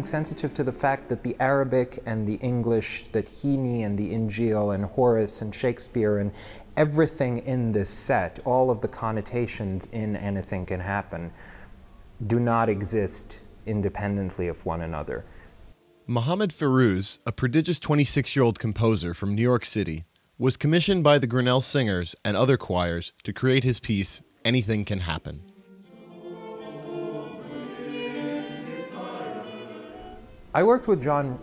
sensitive to the fact that the Arabic and the English, that Heaney and the Injil and Horace and Shakespeare and everything in this set, all of the connotations in Anything Can Happen, do not exist independently of one another. Mohammed Fairouz, a prodigious 26-year-old composer from New York City, was commissioned by the Grinnell Singers and other choirs to create his piece, Anything Can Happen. I worked with John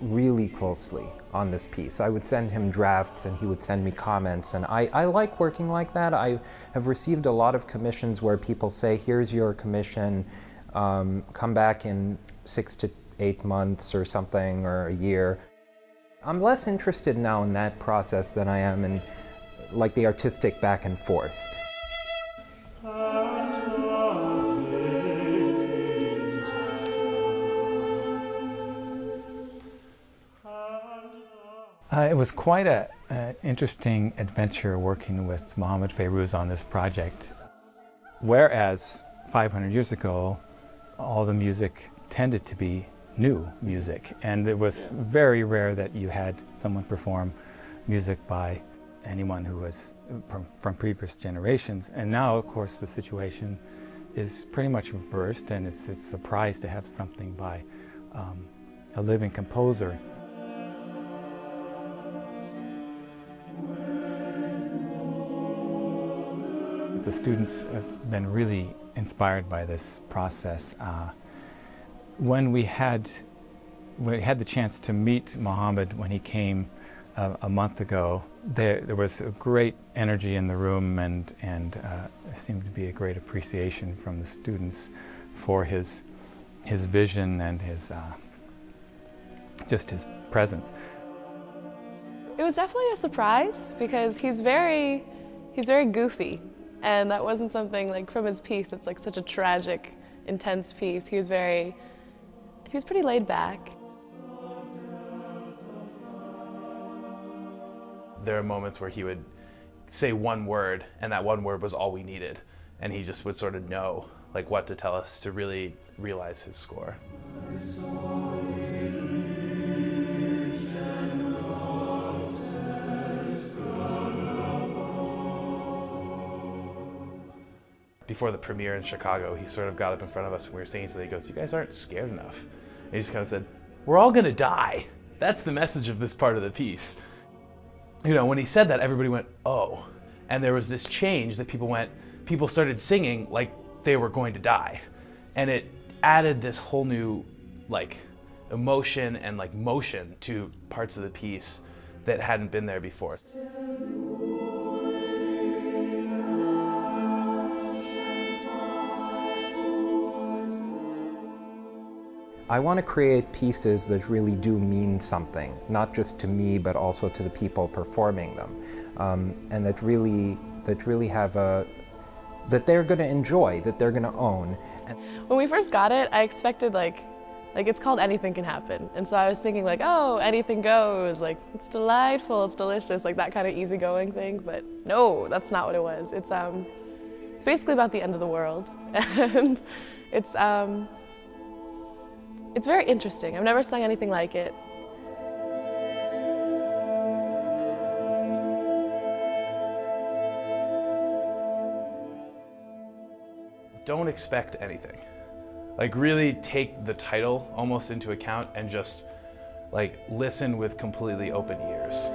really closely on this piece. I would send him drafts and he would send me comments, and I like working like that. I have received a lot of commissions where people say, here's your commission, come back in 6 to 8 months or something, or a year. I'm less interested now in that process than I am in like the artistic back and forth. It was quite an interesting adventure working with Mohammed Fairouz on this project. Whereas 500 years ago, all the music tended to be new music, and it was very rare that you had someone perform music by anyone who was from previous generations. And now, of course, the situation is pretty much reversed, and it's a surprise to have something by a living composer. The students have been really inspired by this process. When we had the chance to meet Mohammed when he came a month ago, there was a great energy in the room, and there seemed to be a great appreciation from the students for his vision and just his presence. It was definitely a surprise because he's very goofy. And that wasn't something like from his piece that's like such a tragic, intense piece. He was pretty laid back. There are moments where he would say one word, and that one word was all we needed. And he just would sort of know like what to tell us to really realize his score. Before the premiere in Chicago, he sort of got up in front of us when we were singing something. He goes, "You guys aren't scared enough." And he just kind of said, "We're all gonna die." That's the message of this part of the piece. You know, when he said that, everybody went, "Oh." And there was this change that people started singing like they were going to die. And it added this whole new like emotion and like motion to parts of the piece that hadn't been there before. I want to create pieces that really do mean something, not just to me, but also to the people performing them, and that really have that they're going to enjoy, that they're going to own. When we first got it, I expected like it's called Anything Can Happen, and so I was thinking like, oh, anything goes, like it's delightful, it's delicious, like that kind of easygoing thing. But no, that's not what it was. It's basically about the end of the world, and it's very interesting. I've never sung anything like it. Don't expect anything. Like really take the title almost into account and just like listen with completely open ears.